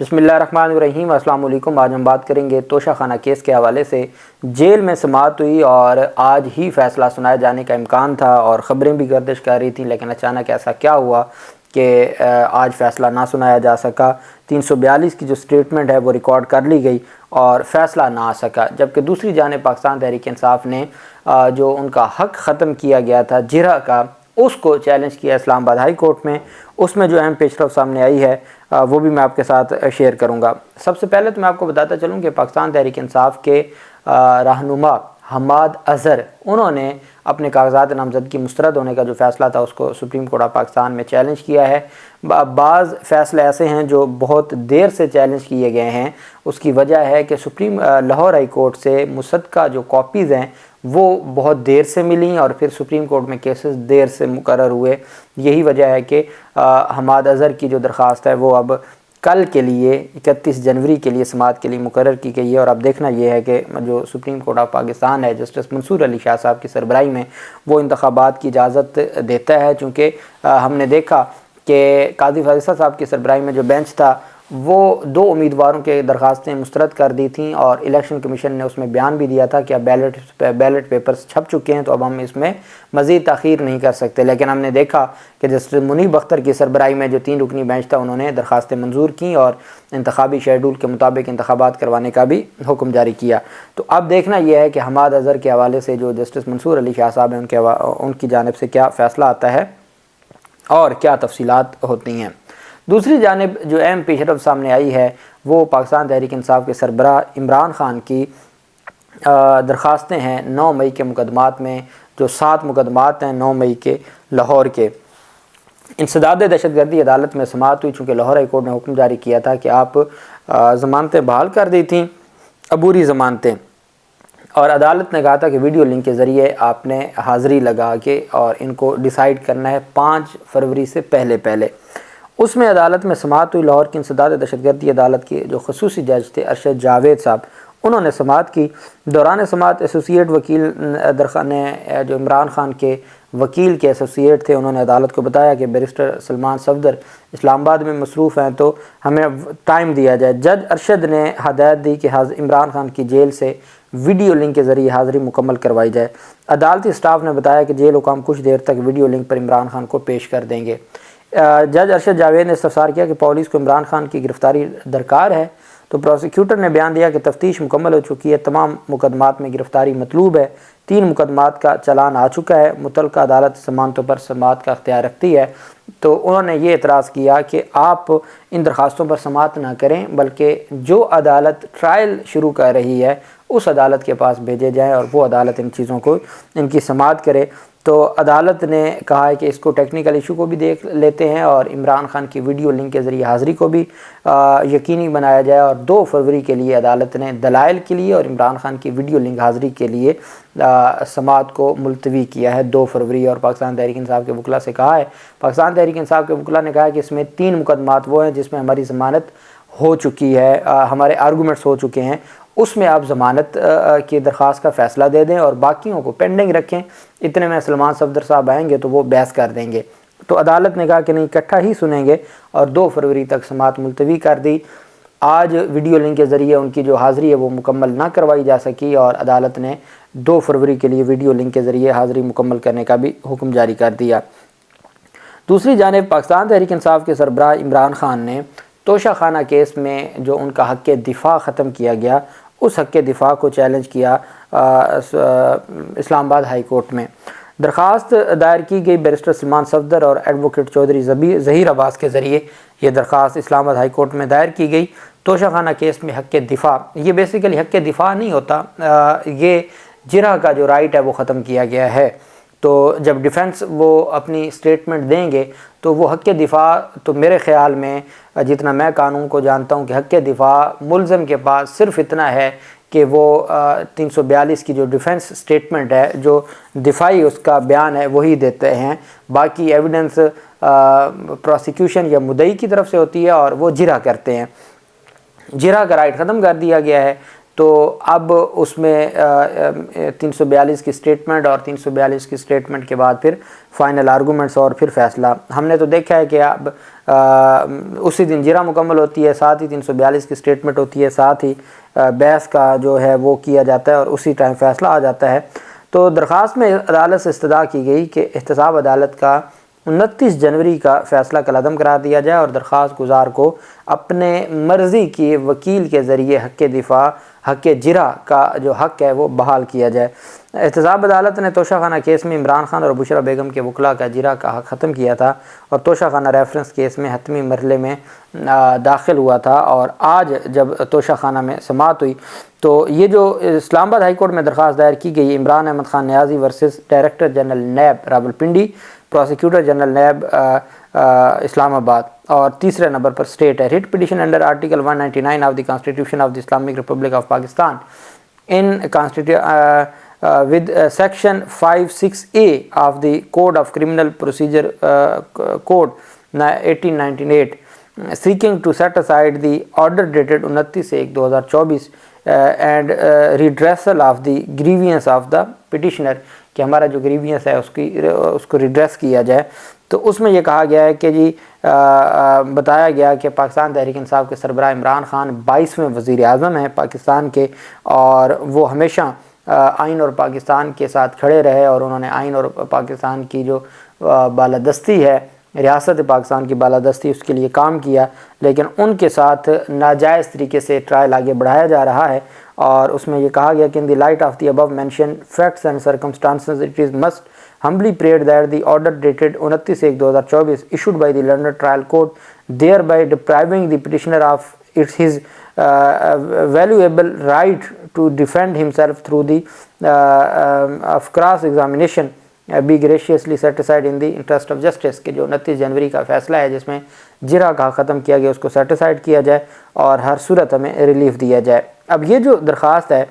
بسم اللہ الرحمن الرحیم۔ السلام علیکم۔ آج ہم بات کریں گے توشہ خانہ کیس کے حوالے سے۔ جیل میں سماعت ہوئی اور آج ہی فیصلہ سنائے جانے کا امکان تھا اور خبریں بھی گردش کر رہی تھیں، لیکن اچانک ایسا کیا ہوا کہ آج فیصلہ نہ سنایا جا سکا۔ 342 کی جو سٹیٹمنٹ ہے وہ ریکارڈ کر لی گئی اور فیصلہ نہ آ سکا، جبکہ دوسری جانب پاکستان تحریک انصاف نے جو ان کا حق ختم کیا گیا تھا جرح کا، اس کو چیلنج کیا اسلام آباد ہائی کورٹ میں۔ اس میں جو اہم پیش رفت سامنے آئی ہے وہ بھی میں آپ کے ساتھ شیئر کروں گا۔ سب سے پہلے تو میں آپ کو بتاتا چلوں کہ پاکستان تحریک انصاف کے رہنما حماد اظہر، انہوں نے اپنے کاغذات نامزدگی مسترد ہونے کا جو فیصلہ تھا اس کو سپریم کورٹ آف پاکستان میں چیلنج کیا ہے۔ بعض فیصلے ایسے ہیں جو بہت دیر سے چیلنج کیے گئے ہیں، اس کی وجہ ہے کہ لاہور ہائی کورٹ سے مصدقہ جو کاپیز ہیں وہ بہت دیر سے ملیں اور پھر سپریم کورٹ میں کیسز دیر سے مقرر ہوئے۔ یہی وجہ ہے کہ حماد اظہر کی جو درخواست ہے وہ اب کل کے لیے 31 جنوری کے لیے سماعت کے لیے مقرر کی گئی ہے۔ اور اب دیکھنا یہ ہے کہ جو سپریم کورٹ آف پاکستان ہے جسٹس منصور علی شاہ صاحب کی سربراہی میں وہ انتخابات کی اجازت دیتا ہے، چونکہ ہم نے دیکھا کہ قاضی فیصل صاحب کی سربراہی میں جو بینچ تھا وہ 2 امیدواروں کے درخواستیں مسترد کر دی تھیں اور الیکشن کمیشن نے اس میں بیان بھی دیا تھا کہ اب بیلٹ پیپرز چھپ چکے ہیں تو اب ہم اس میں مزید تاخیر نہیں کر سکتے، لیکن ہم نے دیکھا کہ جسٹس منیب اختر کی سربراہی میں جو 3 رکنی بینچ تھا انہوں نے درخواستیں منظور کیں اور انتخابی شیڈول کے مطابق انتخابات کروانے کا بھی حکم جاری کیا۔ تو اب دیکھنا یہ ہے کہ حماد اظہر کے حوالے سے جو جسٹس منصور علی شاہ صاحب ہیں ان کی جانب سے کیا فیصلہ آتا ہے اور کیا تفصیلات ہوتی ہیں۔ دوسری جانب جو اہم پیش رفت سامنے آئی ہے وہ پاکستان تحریک انصاف کے سربراہ عمران خان کی درخواستیں ہیں 9 مئی کے مقدمات میں، جو 7 مقدمات ہیں 9 مئی کے لاہور کے۔ انسداد دہشت گردی عدالت میں سماعت ہوئی، چونکہ لاہور ہائی کورٹ نے حکم جاری کیا تھا کہ آپ ضمانتیں بحال کر دی تھیں، عبوری ضمانتیں، اور عدالت نے کہا تھا کہ ویڈیو لنک کے ذریعے آپ نے حاضری لگا کے اور ان کو ڈیسائیڈ کرنا ہے 5 فروری سے پہلے۔ اس میں عدالت میں سماعت ہوئی۔ لاہور کی انسداد دہشت گردی عدالت کے جو خصوصی جج تھے ارشد جاوید صاحب، انہوں نے سماعت کی۔ دوران سماعت ایسوسیٹ وکیل نے جو عمران خان کے وکیل کے ایسوسیٹ تھے انہوں نے عدالت کو بتایا کہ بیرسٹر سلمان صفدر اسلام آباد میں مصروف ہیں تو ہمیں ٹائم دیا جائے۔ جج ارشد نے ہدایت دی کہ عمران خان کی جیل سے ویڈیو لنک کے ذریعے حاضری مکمل کروائی جائے۔ عدالتی سٹاف نے بتایا کہ جیل حکام کچھ دیر تک ویڈیو لنک پر عمران خان کو پیش کر دیں گے۔ جج ارشد جاوید نے استفسار کیا کہ پولیس کو عمران خان کی گرفتاری درکار ہے، تو پروسیکیوٹر نے بیان دیا کہ تفتیش مکمل ہو چکی ہے، تمام مقدمات میں گرفتاری مطلوب ہے، 3 مقدمات کا چلان آ چکا ہے، متعلقہ عدالت ضمانتوں پر سماعت کا اختیار رکھتی ہے۔ تو انہوں نے یہ اعتراض کیا کہ آپ ان درخواستوں پر سماعت نہ کریں، بلکہ جو عدالت ٹرائل شروع کر رہی ہے اس عدالت کے پاس بھیجے جائیں اور وہ عدالت ان چیزوں کو ان کی سماعت کرے۔ تو عدالت نے کہا ہے کہ اس کو ٹیکنیکل ایشو کو بھی دیکھ لیتے ہیں اور عمران خان کی ویڈیو لنک کے ذریعے حاضری کو بھی یقینی بنایا جائے، اور 2 فروری کے لیے عدالت نے دلائل کے لیے اور عمران خان کی ویڈیو لنک حاضری کے لیے سماعت کو ملتوی کیا ہے 2 فروری۔ اور پاکستان تحریک انصاف کے وکلاء سے کہا ہے، پاکستان تحریک انصاف کے وکلاء نے کہا ہے کہ اس میں 3 مقدمات وہ ہیں جس میں ہماری ضمانت ہو چکی ہے، ہمارے آرگومنٹس ہو چکے ہیں، اس میں آپ ضمانت کی درخواست کا فیصلہ دے دیں اور باقیوں کو پینڈنگ رکھیں، اتنے میں سلمان صفدر صاحب آئیں گے تو وہ بحث کر دیں گے۔ تو عدالت نے کہا کہ نہیں، اکٹھا ہی سنیں گے اور 2 فروری تک سماعت ملتوی کر دی۔ آج ویڈیو لنک کے ذریعے ان کی جو حاضری ہے وہ مکمل نہ کروائی جا سکی اور عدالت نے 2 فروری کے لیے ویڈیو لنک کے ذریعے حاضری مکمل کرنے کا بھی حکم جاری کر دیا۔ دوسری جانب پاکستان تحریک انصاف کے سربراہ عمران خان نے توشہ خانہ کیس میں جو ان کا حق دفاع ختم کیا گیا اس حق دفاع کو چیلنج کیا اسلام آباد ہائی کورٹ میں۔ درخواست دائر کی گئی بیرسٹر سلمان صفدر اور ایڈوکیٹ چودھری ظہیر عباس کے ذریعے یہ درخواست اسلام آباد ہائی کورٹ میں دائر کی گئی۔ توشہ خانہ کیس میں حق دفاع، یہ بیسیکلی حق دفاع نہیں ہوتا، یہ جرح کا جو رائٹ ہے وہ ختم کیا گیا ہے۔ تو جب ڈیفنس وہ اپنی سٹیٹمنٹ دیں گے تو وہ حق دفاع، تو میرے خیال میں جتنا میں قانون کو جانتا ہوں کہ حق دفاع ملزم کے پاس صرف اتنا ہے کہ وہ 342 کی جو ڈیفنس سٹیٹمنٹ ہے، جو دفاعی اس کا بیان ہے وہی دیتے ہیں، باقی ایویڈنس پروسیکیوشن یا مدعی کی طرف سے ہوتی ہے اور وہ جرح کرتے ہیں۔ جرح کا رائٹ ختم کر دیا گیا ہے، تو اب اس میں 342 کی سٹیٹمنٹ اور 342 کی سٹیٹمنٹ کے بعد پھر فائنل آرگومنٹس اور پھر فیصلہ۔ ہم نے تو دیکھا ہے کہ اب اسی دن جرا مکمل ہوتی ہے، ساتھ ہی 342 کی اسٹیٹمنٹ ہوتی ہے، ساتھ ہی بحث کا جو ہے وہ کیا جاتا ہے اور اسی ٹائم فیصلہ آ جاتا ہے۔ تو درخواست میں عدالت سے استدعا کی گئی کہ احتساب عدالت کا 29 جنوری کا فیصلہ کالعدم قرار دیا جائے اور درخواست گزار کو اپنے مرضی کی وکیل کے ذریعے حق دفاع، حق جرا کا جو حق ہے وہ بحال کیا جائے۔ احتساب عدالت نے توشہ خانہ کیس میں عمران خان اور بشرا بیگم کے وکلاء کا جرا کا حق ختم کیا تھا اور توشہ خانہ ریفرنس کیس میں حتمی مرحلے میں داخل ہوا تھا، اور آج جب توشہ خانہ میں سماعت ہوئی تو یہ جو اسلام آباد ہائی کورٹ میں درخواست دائر کی گئی، Imran Ahmed Khan Niazi versus director general NAB Rawalpindi, prosecutor general NAB Islamabad, اور تیسرے نمبر پر اسٹیٹ ہے۔ Writ petition under article 199 of the constitution of the Islamic Republic of Pakistan in with section 56A of the Code of Criminal Procedure Code 1898 seeking to set aside the order dated 29/1/2024 and redressal of the grievance of the petitioner، کہ ہمارا جو grievance ہے اس کو redress کیا جائے۔ تو اس میں یہ کہا گیا ہے کہ جی بتایا گیا کہ پاکستان تحریک انصاف کے سربراہ عمران خان 22ویں وزیر اعظم ہیں پاکستان کے، اور وہ ہمیشہ آئین اور پاکستان کے ساتھ کھڑے رہے، اور انہوں نے آئین اور پاکستان کی جو بالادستی ہے، ریاست پاکستان کی بالادستی، اس کے لیے کام کیا، لیکن ان کے ساتھ ناجائز طریقے سے ٹرائل آگے بڑھایا جا رہا ہے۔ اور اس میں یہ کہا گیا کہ in the light of the above mention facts and circumstances it is most humbly prayed that the order dated 29/1/2024 issued by the London Trial Court, thereby depriving the petitioner of his valuable right to defend himself through the of cross examination, be graciously set aside in the interest of justice، کہ جو 29 جنوری کا فیصلہ ہے جس میں جرا کا ختم کیا گیا اس کو سیٹ اسائڈ کیا جائے اور ہر صورت ہمیں ریلیف دیا جائے۔ اب یہ جو درخواست ہے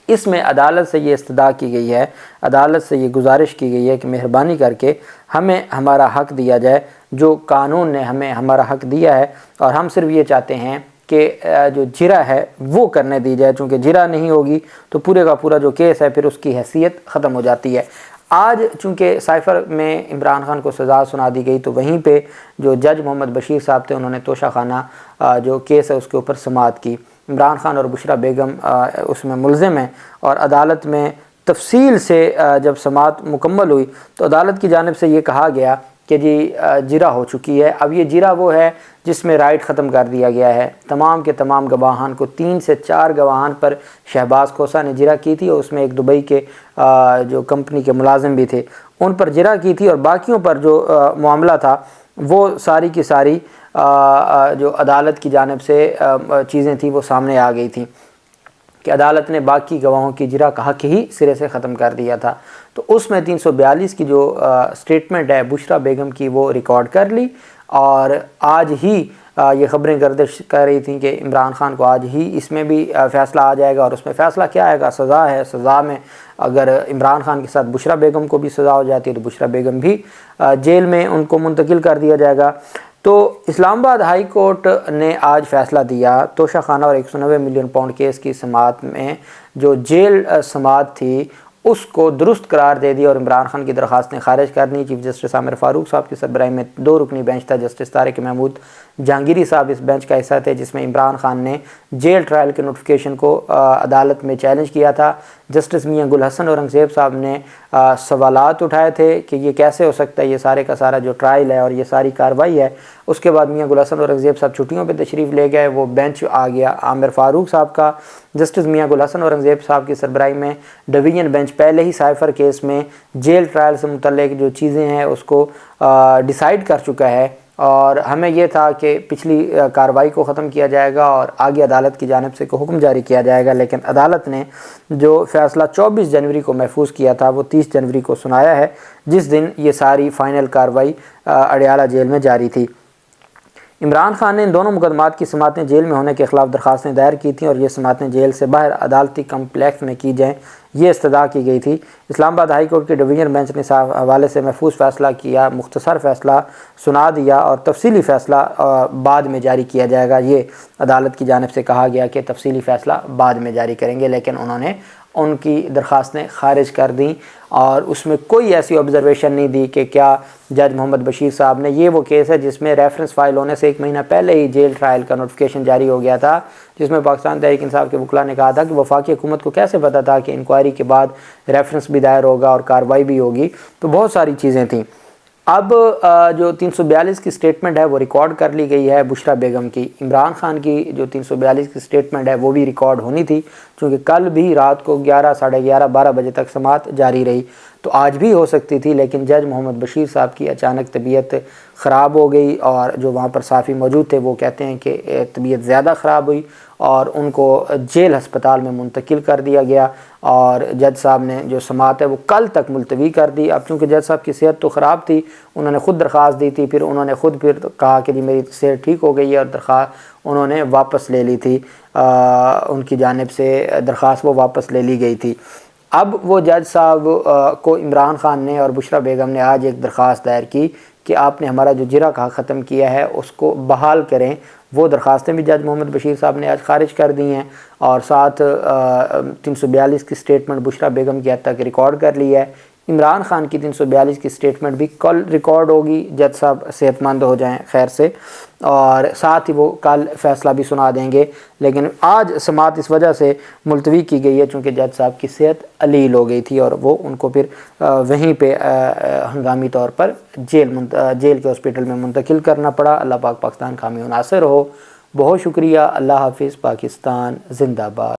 اس میں عدالت سے یہ استدعا کی گئی ہے، عدالت سے یہ گزارش کی گئی ہے کہ مہربانی کر کے ہمیں ہمارا حق دیا جائے جو قانون نے ہمیں ہمارا حق دیا ہے، اور ہم صرف یہ چاہتے ہیں کہ جو جرا ہے وہ کرنے دی جائے، چونکہ جرا نہیں ہوگی تو پورے کا پورا جو کیس ہے پھر اس کی حیثیت ختم ہو جاتی ہے۔ آج چونکہ سائفر میں عمران خان کو سزا سنا دی گئی تو وہیں پہ جو جج محمد بشیر صاحب تھے انہوں نے توشہ خانہ جو کیس ہے اس کے اوپر سماعت کی۔ عمران خان اور بشرا بیگم اس میں ملزم ہیں، اور عدالت میں تفصیل سے جب سماعت مکمل ہوئی تو عدالت کی جانب سے یہ کہا گیا کہ جی جرا ہو چکی ہے۔ اب یہ جرا وہ ہے جس میں رائٹ ختم کر دیا گیا ہے، تمام کے تمام گواہان کو، 3 سے 4 گواہان پر شہباز کھوسہ نے جرا کی تھی، اور اس میں ایک دبئی کے جو کمپنی کے ملازم بھی تھے ان پر جرا کی تھی، اور باقیوں پر جو معاملہ تھا وہ ساری کی ساری جو عدالت کی جانب سے چیزیں تھیں وہ سامنے آ گئی تھیں کہ عدالت نے باقی گواہوں کی جرا کا حق ہی سرے سے ختم کر دیا تھا۔ تو اس میں 342 کی جو سٹیٹمنٹ ہے بشرا بیگم کی وہ ریکارڈ کر لی، اور آج ہی یہ خبریں گردش کر رہی تھیں کہ عمران خان کو آج ہی اس میں بھی فیصلہ آ جائے گا، اور اس میں فیصلہ کیا آئے گا؟ سزا ہے۔ سزا میں اگر عمران خان کے ساتھ بشرا بیگم کو بھی سزا ہو جاتی ہے تو بشرا بیگم بھی جیل میں ان کو منتقل کر دیا جائے گا۔ تو اسلام آباد ہائی کورٹ نے آج فیصلہ دیا توشہ خانہ اور 190 ملین پاؤنڈ کیس کی سماعت میں جو جیل سماعت تھی اس کو درست قرار دے دیا، اور عمران خان کی درخواستیں خارج کر دیں۔ چیف جسٹس عامر فاروق صاحب کی سربراہی میں 2 رکنی بینچ تھا، جسٹس طارق محمود جہانگیری صاحب اس بینچ کا حصہ تھے، جس میں عمران خان نے جیل ٹرائل کے نوٹیفیکیشن کو عدالت میں چیلنج کیا تھا۔ جسٹس میاں گل حسن اورنگزیب صاحب نے سوالات اٹھائے تھے کہ یہ کیسے ہو سکتا ہے، یہ سارے کا سارا جو ٹرائل ہے اور یہ ساری کارروائی ہے۔ اس کے بعد میاں گل حسن اورنگزیب صاحب چھٹیوں پہ تشریف لے گئے، وہ بینچ آ گیا عامر فاروق صاحب کا۔ جسٹس میاں گل حسن اورنگزیب صاحب کی سربراہی میں ڈویژن بینچ پہلے ہی سائفر کیس میں جیل ٹرائل سے متعلق جو چیزیں ہیں اس کو ڈیسائیڈ کر چکا ہے، اور ہمیں یہ تھا کہ پچھلی کارروائی کو ختم کیا جائے گا اور آگے عدالت کی جانب سے کوئی حکم جاری کیا جائے گا، لیکن عدالت نے جو فیصلہ 24 جنوری کو محفوظ کیا تھا وہ 30 جنوری کو سنایا ہے، جس دن یہ ساری فائنل کارروائی اڈیالہ جیل میں جاری تھی۔ عمران خان نے ان دونوں مقدمات کی سماعتیں جیل میں ہونے کے خلاف درخواستیں دائر کی تھیں، اور یہ سماعتیں جیل سے باہر عدالتی کمپلیکس میں کی جائیں، یہ استدعا کی گئی تھی۔ اسلام آباد ہائی کورٹ کے ڈویژن بینچ نے حوالے سے محفوظ فیصلہ کیا، مختصر فیصلہ سنا دیا اور تفصیلی فیصلہ بعد میں جاری کیا جائے گا۔ یہ عدالت کی جانب سے کہا گیا کہ تفصیلی فیصلہ بعد میں جاری کریں گے، لیکن انہوں نے ان کی درخواستیں خارج کر دیں، اور اس میں کوئی ایسی آبزرویشن نہیں دی کہ کیا جج محمد بشیر صاحب نے، یہ وہ کیس ہے جس میں ریفرنس فائل ہونے سے 1 مہینہ پہلے ہی جیل ٹرائل کا نوٹیفیکیشن جاری ہو گیا تھا، جس میں پاکستان تحریک انصاف کے وکلاء نے کہا تھا کہ وفاقی حکومت کو کیسے پتہ تھا کہ انکوائری کے بعد ریفرنس بھی دائر ہوگا اور کارروائی بھی ہوگی، تو بہت ساری چیزیں تھیں۔ اب جو 342 کی سٹیٹمنٹ ہے وہ ریکارڈ کر لی گئی ہے بشرا بیگم کی۔ عمران خان کی جو 342 کی سٹیٹمنٹ ہے وہ بھی ریکارڈ ہونی تھی، چونکہ کل بھی رات کو 11 ساڑھے 11 12 بجے تک سماعت جاری رہی، تو آج بھی ہو سکتی تھی، لیکن جج محمد بشیر صاحب کی اچانک طبیعت خراب ہو گئی، اور جو وہاں پر صحافی موجود تھے وہ کہتے ہیں کہ طبیعت زیادہ خراب ہوئی اور ان کو جیل ہسپتال میں منتقل کر دیا گیا، اور جج صاحب نے جو سماعت ہے وہ کل تک ملتوی کر دی۔ اب چونکہ جج صاحب کی صحت تو خراب تھی، انہوں نے خود درخواست دی تھی، پھر انہوں نے خود کہا کہ جی میری صحت ٹھیک ہو گئی ہے، اور درخواست انہوں نے واپس لے لی تھی، ان کی جانب سے درخواست وہ واپس لے لی گئی تھی۔ اب وہ جج صاحب کو عمران خان نے اور بشرا بیگم نے آج ایک درخواست دائر کی کہ آپ نے ہمارا جو جرح کا ختم کیا ہے اس کو بحال کریں۔ وہ درخواستیں بھی جج محمد بشیر صاحب نے آج خارج کر دی ہیں، اور ساتھ 342 کی سٹیٹمنٹ بشرا بیگم کی حد تک ریکارڈ کر لی ہے۔ عمران خان کی 342 کی سٹیٹمنٹ بھی کل ریکارڈ ہوگی، جج صاحب صحت مند ہو جائیں خیر سے، اور ساتھ ہی وہ کل فیصلہ بھی سنا دیں گے، لیکن آج سماعت اس وجہ سے ملتوی کی گئی ہے چونکہ جج صاحب کی صحت علیل ہو گئی تھی، اور وہ ان کو پھر وہیں پہ ہنگامی طور پر جیل کے ہاسپٹل میں منتقل کرنا پڑا۔ اللہ پاک پاکستان کا حامی و ناصر ہو۔ بہت شکریہ۔ اللہ حافظ۔ پاکستان زندہ باد۔